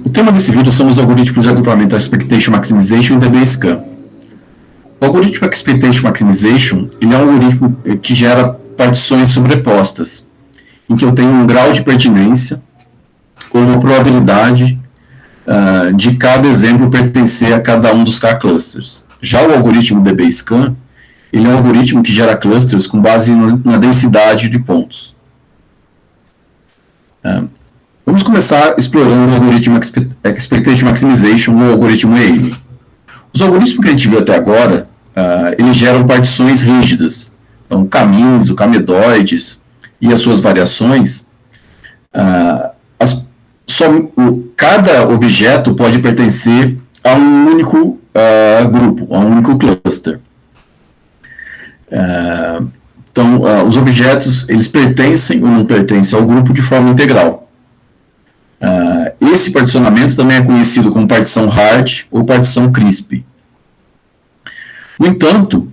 O tema desse vídeo são os algoritmos de agrupamento Expectation Maximization e DB-Scan. O algoritmo Expectation Maximization ele é um algoritmo que gera partições sobrepostas, em que eu tenho um grau de pertinência ou uma probabilidade de cada exemplo pertencer a cada um dos K-clusters. Já o algoritmo DB-Scan ele é um algoritmo que gera clusters com base na densidade de pontos. Vamos começar explorando o algoritmo Expectation Maximization ou algoritmo EAME. Os algoritmos que a gente viu até agora, eles geram partições rígidas, então caminhos, camedoides e as suas variações. Cada objeto pode pertencer a um único grupo, a um único cluster. Então, os objetos eles pertencem ou não pertencem ao grupo de forma integral. Esse particionamento também é conhecido como partição hard ou partição crisp. No entanto,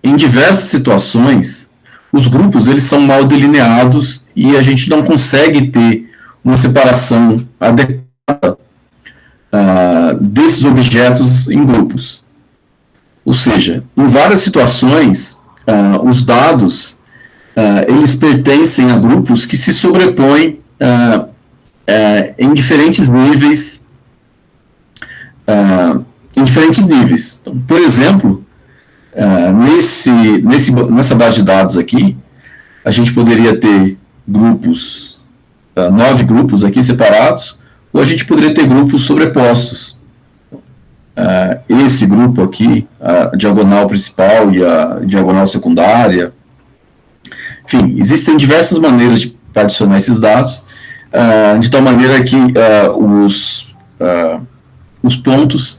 em diversas situações, os grupos eles são mal delineados e a gente não consegue ter uma separação adequada desses objetos em grupos. Ou seja, em várias situações, os dados eles pertencem a grupos que se sobrepõem em diferentes níveis. Então, por exemplo, nessa base de dados aqui, a gente poderia ter grupos, 9 grupos aqui separados, ou a gente poderia ter grupos sobrepostos. Esse grupo aqui, a diagonal principal e a diagonal secundária. Enfim, existem diversas maneiras de particionar esses dados, de tal maneira que os pontos,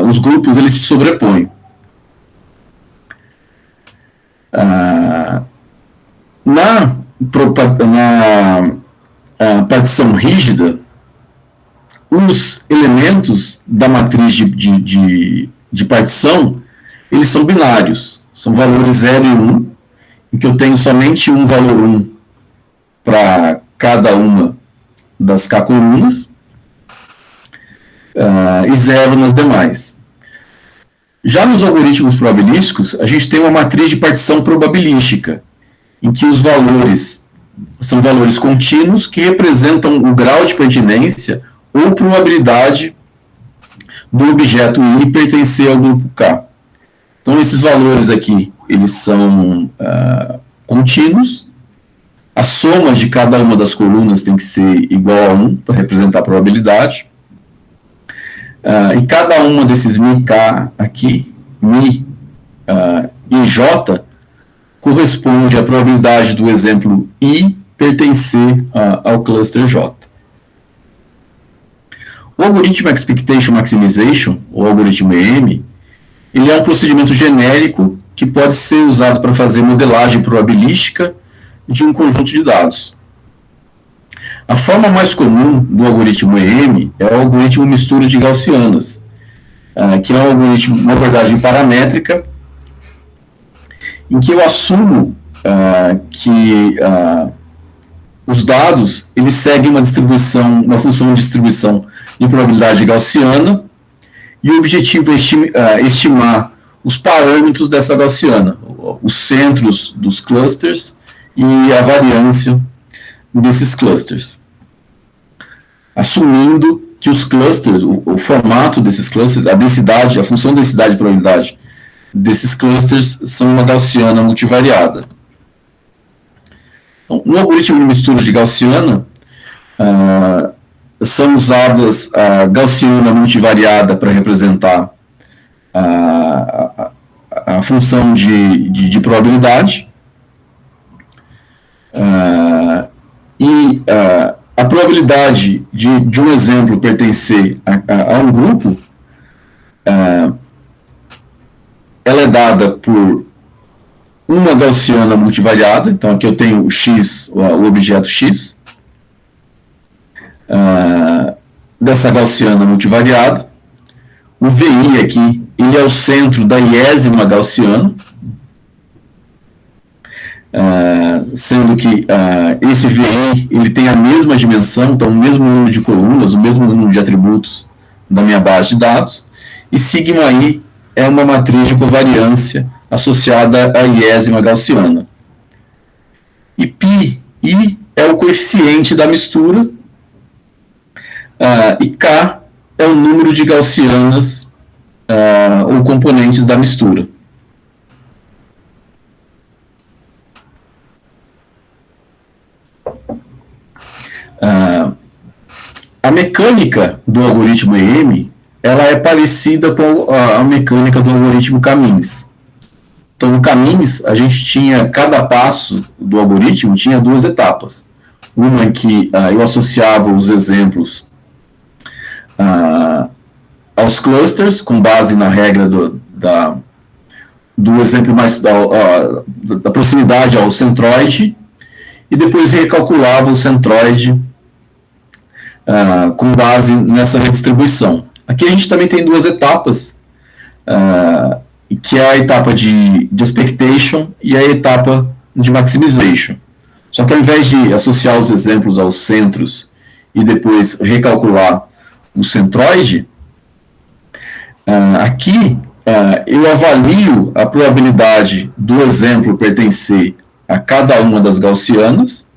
os grupos, eles se sobrepõem. Na partição rígida, os elementos da matriz de partição, eles são binários, são valores 0 e 1, em que eu tenho somente um valor 1 para cada uma das K colunas e 0 nas demais. Já nos algoritmos probabilísticos, a gente tem uma matriz de partição probabilística, em que os valores são valores contínuos que representam o grau de pertinência ou probabilidade do objeto I pertencer ao grupo K. Então, esses valores aqui, eles são contínuos. A soma de cada uma das colunas tem que ser igual a 1 para representar a probabilidade. E cada uma desses μk aqui, μ e j, corresponde à probabilidade do exemplo I pertencer ao cluster J. O algoritmo Expectation Maximization, ou algoritmo EAME, ele é um procedimento genérico que pode ser usado para fazer modelagem probabilística de um conjunto de dados. A forma mais comum do algoritmo EAME é o algoritmo mistura de gaussianas, que é um algoritmo, uma abordagem paramétrica, em que eu assumo que os dados eles seguem uma função de distribuição de probabilidade gaussiana, e o objetivo é estimar os parâmetros dessa gaussiana, os centros dos clusters e a variância desses clusters. Assumindo que os clusters, o formato desses clusters, a densidade, a função densidade de probabilidade desses clusters são uma gaussiana multivariada. Então, no algoritmo de mistura de gaussiana, são usadas a gaussiana multivariada para representar a função de probabilidade, e a probabilidade de um exemplo pertencer a um grupo, ela é dada por uma gaussiana multivariada. Então aqui eu tenho o x, o objeto x, dessa gaussiana multivariada. O VI aqui, ele é o centro da iésima gaussiana. sendo que esse VI ele tem a mesma dimensão, então o mesmo número de colunas, o mesmo número de atributos da minha base de dados, e sigma I é uma matriz de covariância associada à iésima gaussiana. E π, I é o coeficiente da mistura, e K é o número de gaussianas ou componentes da mistura. A mecânica do algoritmo EM ela é parecida com a mecânica do algoritmo Camins. Então, no Camins, a gente tinha, cada passo do algoritmo tinha duas etapas. Uma em que eu associava os exemplos aos clusters, com base na regra do exemplo mais da proximidade ao centroide, e depois recalculava o centroide com base nessa redistribuição. Aqui a gente também tem duas etapas, que é a etapa de expectation e a etapa de maximization. Só que ao invés de associar os exemplos aos centros e depois recalcular o centroide, aqui eu avalio a probabilidade do exemplo pertencer a cada uma das gaussianas,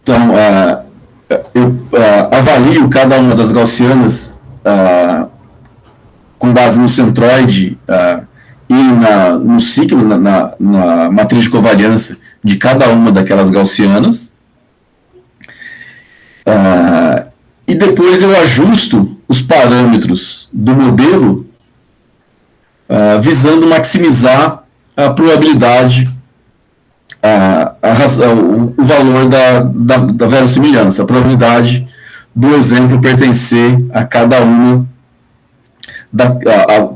então eu avalio cada uma das gaussianas com base no centroide e no ciclo, na matriz de covariância de cada uma daquelas gaussianas, e depois eu ajusto os parâmetros do modelo visando maximizar a probabilidade, o valor da verossimilhança, a probabilidade do exemplo pertencer a cada uma,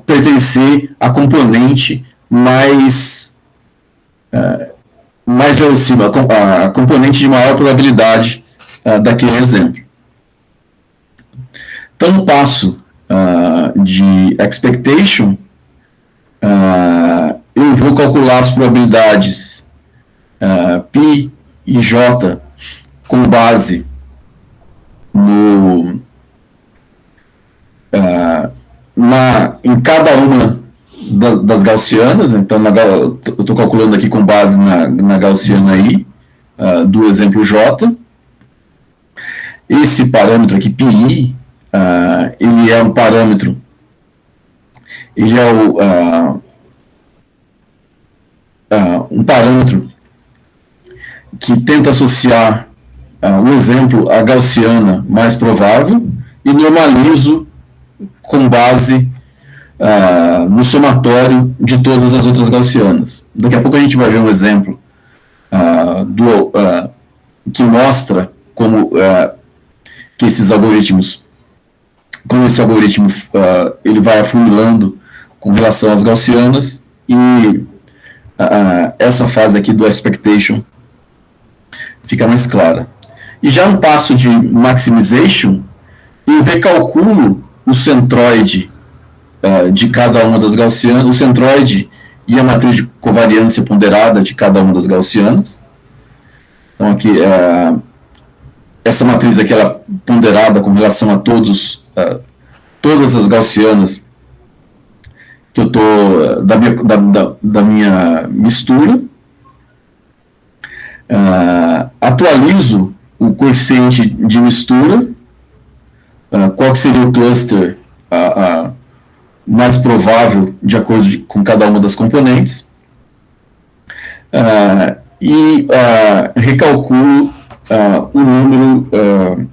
pertencer à componente mais verossímil, a componente de maior probabilidade daquele exemplo. Então, no passo de expectation, eu vou calcular as probabilidades π e j com base em cada uma das gaussianas. Então, eu estou calculando aqui com base na gaussiana I do exemplo J. Esse parâmetro aqui, πi, ele é um parâmetro, ele é um parâmetro que tenta associar o exemplo à gaussiana mais provável e normalizo com base no somatório de todas as outras gaussianas. Daqui a pouco a gente vai ver um exemplo que mostra como que esses algoritmos, como esse algoritmo ele vai afunilando com relação às gaussianas, e essa fase aqui do expectation fica mais clara. E já no passo de maximization, eu recalculo o centroide de cada uma das gaussianas, o centroide e a matriz de covariância ponderada de cada uma das gaussianas. Então aqui essa matriz aqui ela é ponderada com relação a todas as gaussianas que eu estou da minha mistura. Atualizo o coeficiente de mistura, qual que seria o cluster mais provável de acordo com cada uma das componentes, e recalculo o número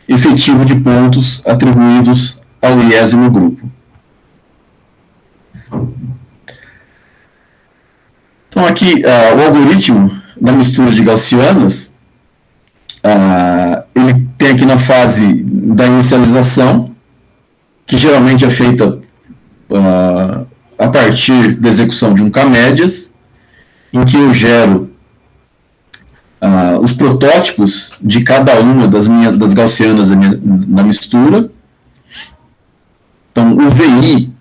efetivo de pontos atribuídos ao iésimo grupo. Então aqui o algoritmo da mistura de gaussianas, ele tem aqui na fase da inicialização, que geralmente é feita a partir da execução de um K-médias, em que eu gero os protótipos de cada uma das gaussianas da mistura, Então, o VI,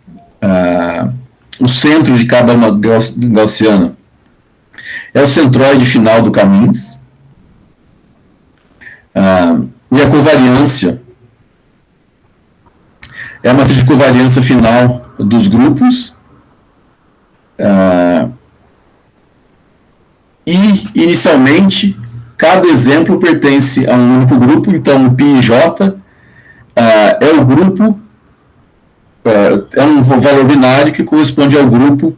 o centro de cada uma gaussiana, é o centroide final do Camins, e a covariância é a matriz de covariância final dos grupos, e, inicialmente, cada exemplo pertence a um único grupo, então o π e j é o grupo, é um valor binário que corresponde ao grupo,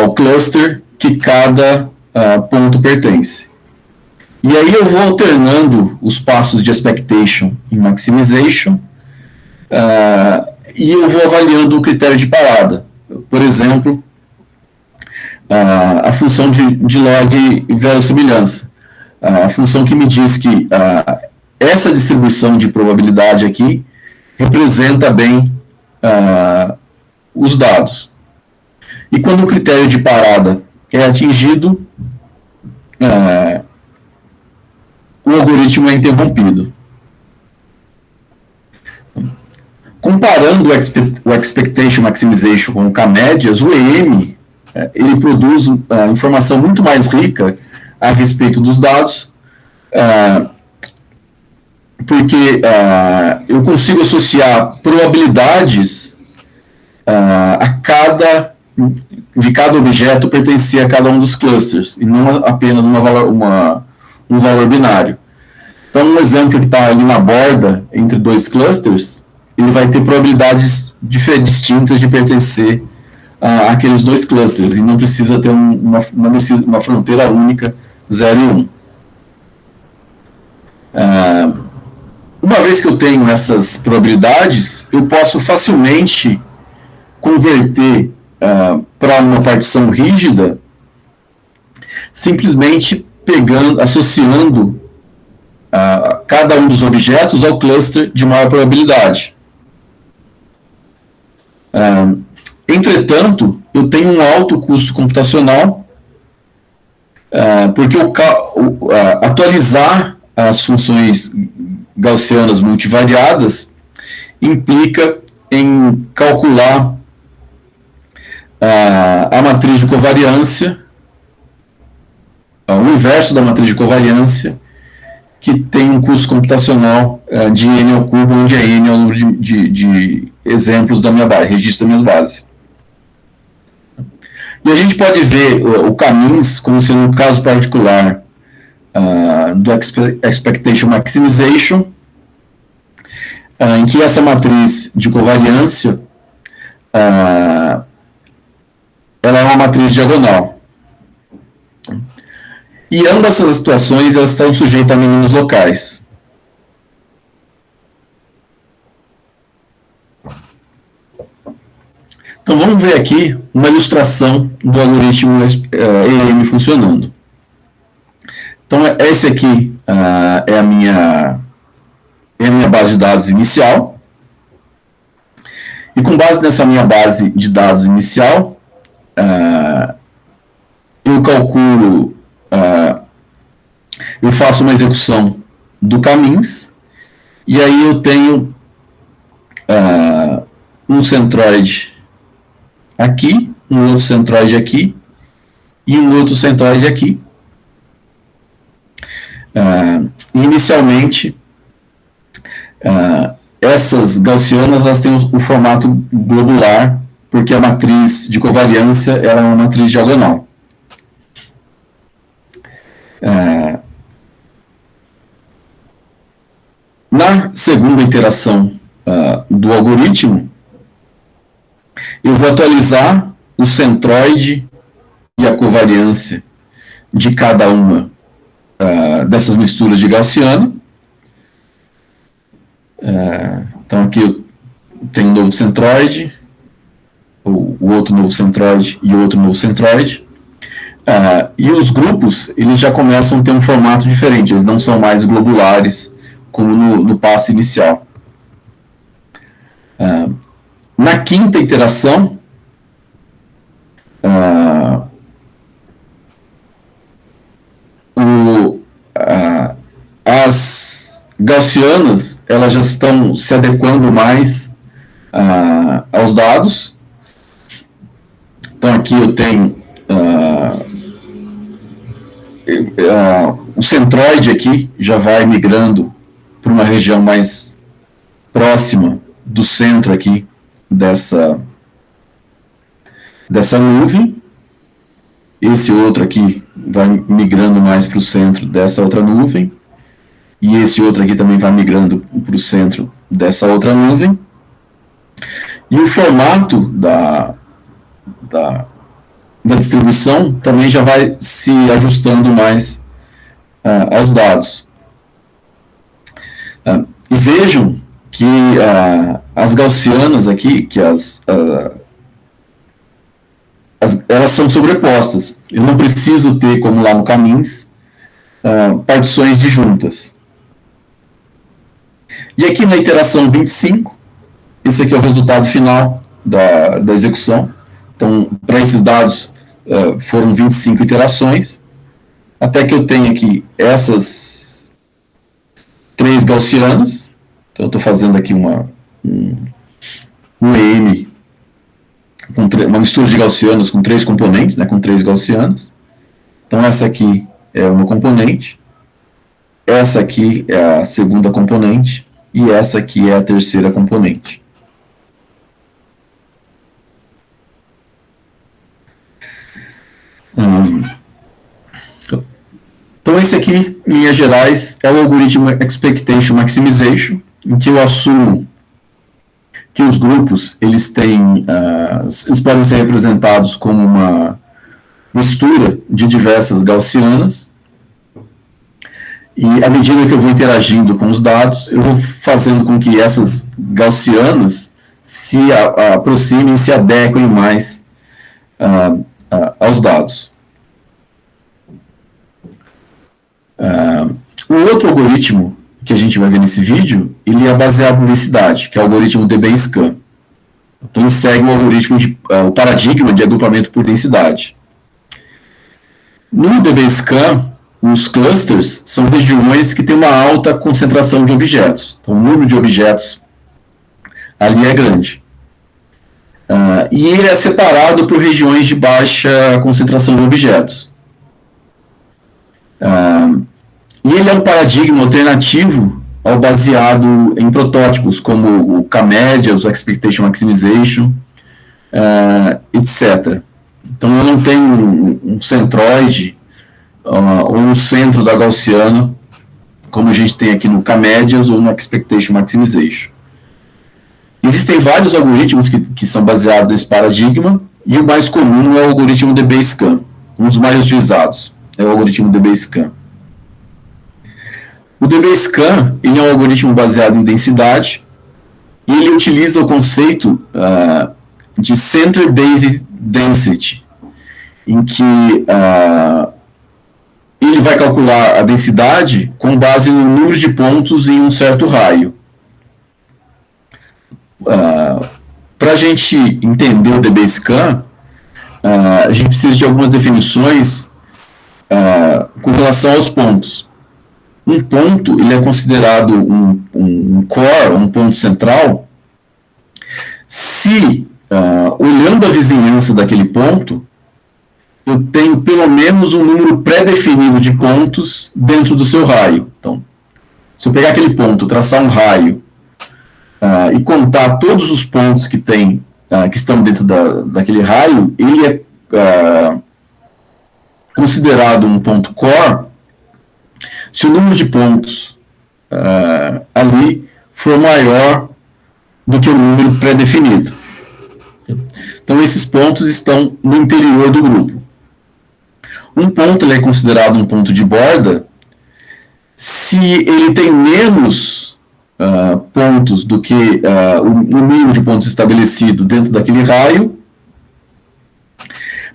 ao cluster que cada ponto pertence. E aí eu vou alternando os passos de expectation e maximization, e eu vou avaliando o critério de parada. Por exemplo, a função de log verossimilhança, a função que me diz que essa distribuição de probabilidade aqui representa bem os dados. E quando o critério de parada é atingido, o algoritmo é interrompido. Comparando o expectation maximization com o k-médias, o EM ele produz informação muito mais rica a respeito dos dados, porque eu consigo associar probabilidades de cada objeto pertencer a cada um dos clusters, e não apenas um valor binário. Então, um exemplo que está ali na borda entre dois clusters, ele vai ter probabilidades distintas de pertencer àqueles dois clusters, e não precisa ter uma fronteira única 0 e 1. Uma vez que eu tenho essas probabilidades, eu posso facilmente converter para uma partição rígida, simplesmente associando cada um dos objetos ao cluster de maior probabilidade. Entretanto, eu tenho um alto custo computacional, porque atualizar as funções gaussianas multivariadas implica em calcular a matriz de covariância, o inverso da matriz de covariância, que tem um custo computacional de n ao cubo, onde é n é o número de exemplos da minha base, registro da minha base. E a gente pode ver o Camins como sendo um caso particular do expectation maximization, em que essa matriz de covariância ela é uma matriz diagonal. E ambas essas situações elas estão sujeitas a mínimos locais. Então vamos ver aqui uma ilustração do algoritmo EM funcionando. Então esse aqui é a minha base de dados inicial. E com base nessa minha base de dados inicial, eu calculo, eu faço uma execução do Camins, e aí eu tenho um centroide aqui, um outro centroide aqui, e um outro centroide aqui. Inicialmente, essas gaussianas elas têm o formato globular, porque a matriz de covariância era uma matriz diagonal. Na segunda iteração do algoritmo, eu vou atualizar o centroide e a covariância de cada uma dessas misturas de gaussiano. Então aqui eu tenho um novo centroide, o outro novo centroide e o outro novo centroide. E os grupos eles já começam a ter um formato diferente, eles não são mais globulares como no passo inicial. Na quinta iteração, gaussianas, elas já estão se adequando mais aos dados. Então, aqui eu tenho o centroide aqui já vai migrando para uma região mais próxima do centro aqui dessa nuvem. Esse outro aqui vai migrando mais para o centro dessa outra nuvem. E esse outro aqui também vai migrando para o centro dessa outra nuvem. E o formato da distribuição também já vai se ajustando mais aos dados. E vejam que as gaussianas aqui, que elas são sobrepostas. Eu não preciso ter, como lá no Caminhos, partições disjuntas. E aqui na iteração 25, esse aqui é o resultado final da execução. Então, para esses dados, foram 25 iterações, até que eu tenho aqui essas 3 gaussianas. Então, eu estou fazendo aqui um EM, uma mistura de gaussianas com 3 componentes, né, com 3 gaussianas. Então, essa aqui é uma componente, essa aqui é a segunda componente, e essa aqui é a terceira componente. Então, esse aqui, em linhas gerais, é o algoritmo Expectation Maximization, em que eu assumo que os grupos eles podem ser representados como uma mistura de diversas gaussianas, e à medida que eu vou interagindo com os dados, eu vou fazendo com que essas gaussianas se aproximem, se adequem mais aos dados. O outro algoritmo que a gente vai ver nesse vídeo, ele é baseado em densidade, que é o algoritmo DB-Scan. Então, ele segue o paradigma de agrupamento por densidade. No DB-Scan, os clusters são regiões que têm uma alta concentração de objetos. Então, o número de objetos ali é grande. E ele é separado por regiões de baixa concentração de objetos. E ele é um paradigma alternativo ao baseado em protótipos, como o K-Medias, o Expectation Maximization, etc. Então, eu não tenho um centroide ou um centro da gaussiana, como a gente tem aqui no K-Medias ou no Expectation Maximization. Existem vários algoritmos que são baseados nesse paradigma, e o mais comum é o algoritmo DB-Scan. Um dos mais utilizados é o algoritmo DB-Scan. O DB-Scan ele é um algoritmo baseado em densidade, e ele utiliza o conceito de Center Based Density, em que ele vai calcular a densidade com base no número de pontos em um certo raio. Para a gente entender o DB-Scan, a gente precisa de algumas definições com relação aos pontos. Um ponto ele é considerado um core, um ponto central, se, olhando a vizinhança daquele ponto, eu tenho pelo menos um número pré-definido de pontos dentro do seu raio. Então, se eu pegar aquele ponto, traçar um raio e contar todos os pontos que estão dentro daquele raio, ele é considerado um ponto core se o número de pontos ali for maior do que o número pré-definido. Então, esses pontos estão no interior do grupo. Um ponto ele é considerado um ponto de borda se ele tem menos pontos do que o número de pontos estabelecido dentro daquele raio,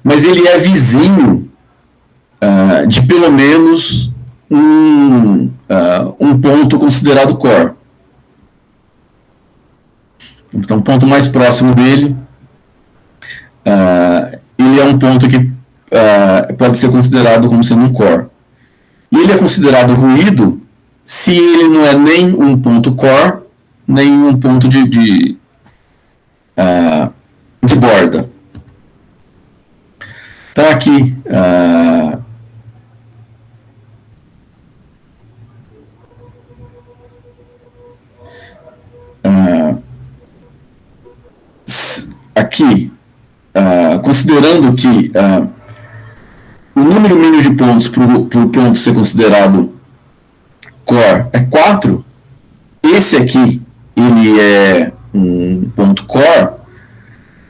mas ele é vizinho de pelo menos um ponto considerado core. Então, o ponto mais próximo dele, ele é um ponto que pode ser considerado como sendo um core. E ele é considerado ruído se ele não é nem um ponto core, nem um ponto de borda. Então aqui, aqui, considerando que o número mínimo de pontos para o ponto ser considerado core é 4, esse aqui ele é um ponto core,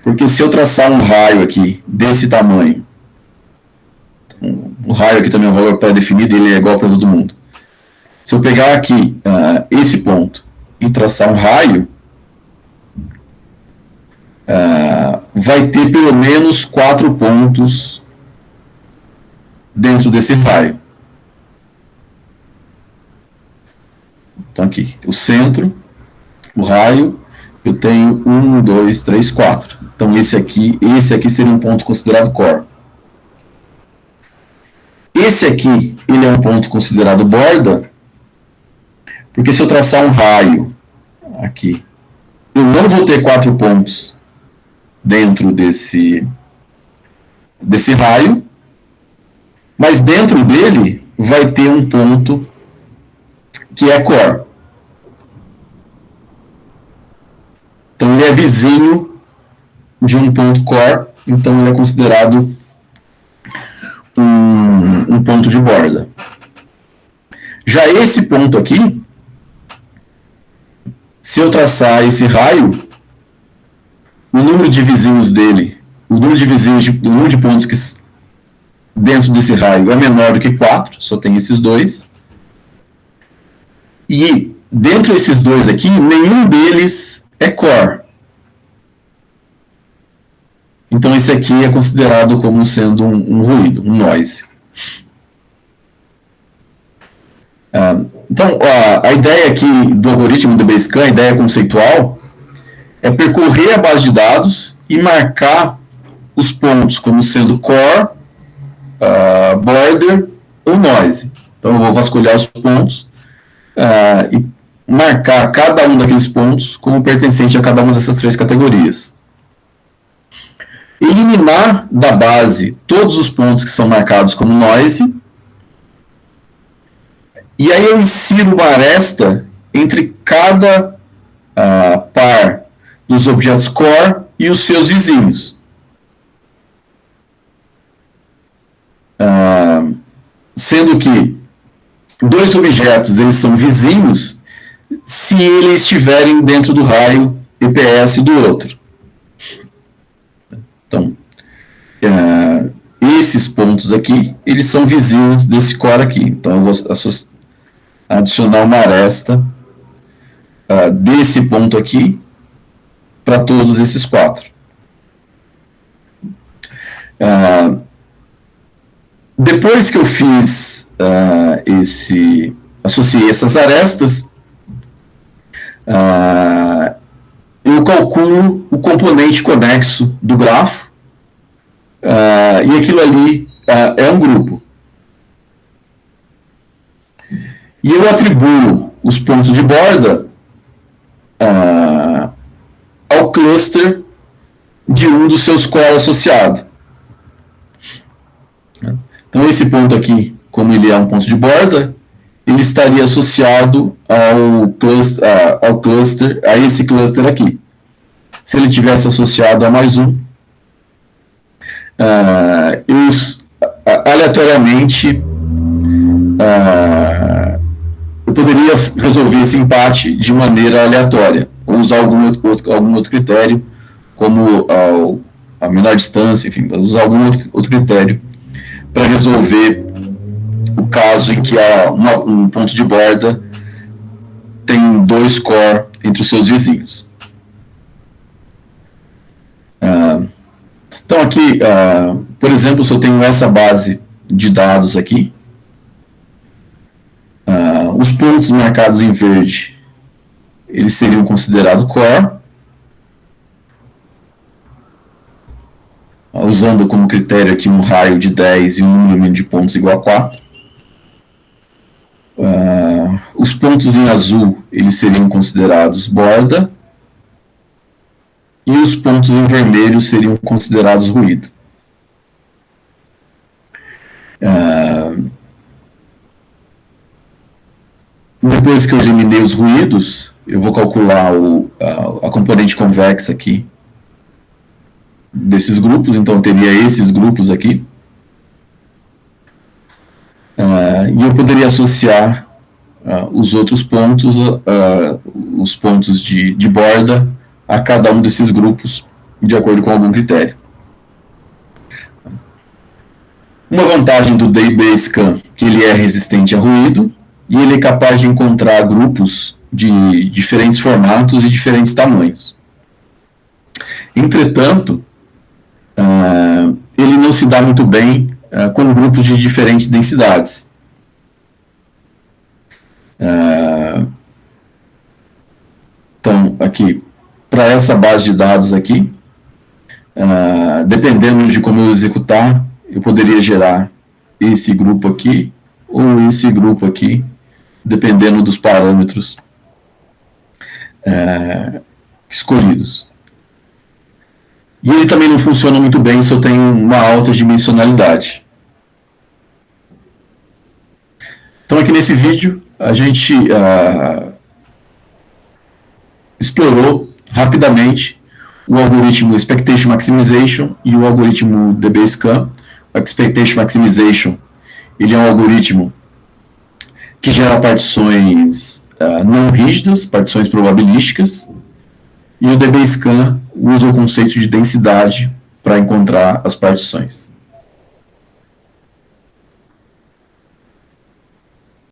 porque se eu traçar um raio aqui desse tamanho, o raio aqui também é um valor pré-definido, ele é igual para todo mundo. Se eu pegar aqui esse ponto e traçar um raio, vai ter pelo menos 4 pontos dentro desse raio. Então aqui, o centro, o raio, eu tenho 1, 2, 3, 4. Então esse aqui seria um ponto considerado core. Esse aqui, ele é um ponto considerado borda, porque se eu traçar um raio aqui, eu não vou ter 4 pontos dentro desse raio, mas dentro dele vai ter um ponto que é core. Então ele é vizinho de um ponto core, então ele é considerado um ponto de borda. Já esse ponto aqui, se eu traçar esse raio, o número de vizinhos dele, o número de pontos que dentro desse raio é menor do que 4, só tem esses dois. E dentro desses dois aqui, nenhum deles é core. Então esse aqui é considerado como sendo um ruído, um noise. Então a ideia aqui do algoritmo do Bayesian, a ideia conceitual, é percorrer a base de dados e marcar os pontos como sendo core, border ou noise. Então eu vou vasculhar os pontos e marcar cada um daqueles pontos como pertencente a cada uma dessas 3 categorias. Eliminar da base todos os pontos que são marcados como noise, e aí eu insiro uma aresta entre cada par dos objetos core e os seus vizinhos. Sendo que 2 objetos eles são vizinhos se eles estiverem dentro do raio EPS do outro. Então, esses pontos aqui, eles são vizinhos desse core aqui. Então, eu vou adicionar uma aresta desse ponto aqui para todos esses 4. Depois que eu fiz associei essas arestas, eu calculo o componente conexo do grafo, e aquilo ali é um grupo. E eu atribuo os pontos de borda ao cluster de um dos seus core associados. Então esse ponto aqui, como ele é um ponto de borda, ele estaria associado ao cluster, a esse cluster aqui. Se ele tivesse associado a mais um, aleatoriamente eu poderia resolver esse empate de maneira aleatória, ou usar algum outro critério, como a menor distância, enfim, usar algum outro critério para resolver o caso em que um ponto de borda tem 2 core entre os seus vizinhos. Então aqui, por exemplo, se eu tenho essa base de dados aqui, os pontos marcados em verde, eles seriam considerados core, usando como critério aqui um raio de 10 e um número mínimo de pontos igual a 4. Os pontos em azul, eles seriam considerados borda, e os pontos em vermelho seriam considerados ruído. Depois que eu eliminei os ruídos, eu vou calcular a componente convexa aqui desses grupos, então eu teria esses grupos aqui. E eu poderia associar os outros pontos, os pontos de borda, a cada um desses grupos, de acordo com algum critério. Uma vantagem do DBSCAN, que ele é resistente a ruído, e ele é capaz de encontrar grupos de diferentes formatos e diferentes tamanhos. Entretanto, ele não se dá muito bem com grupos de diferentes densidades. Então, aqui, para essa base de dados aqui, dependendo de como eu executar, eu poderia gerar esse grupo aqui ou esse grupo aqui, dependendo dos parâmetros escolhidos. E ele também não funciona muito bem se eu tenho uma alta dimensionalidade. Então aqui nesse vídeo a gente explorou rapidamente o algoritmo Expectation Maximization e o algoritmo DBSCAN. O Expectation Maximization, ele é um algoritmo que gera partições não rígidas, partições probabilísticas, e o DBSCAN usa o conceito de densidade para encontrar as partições.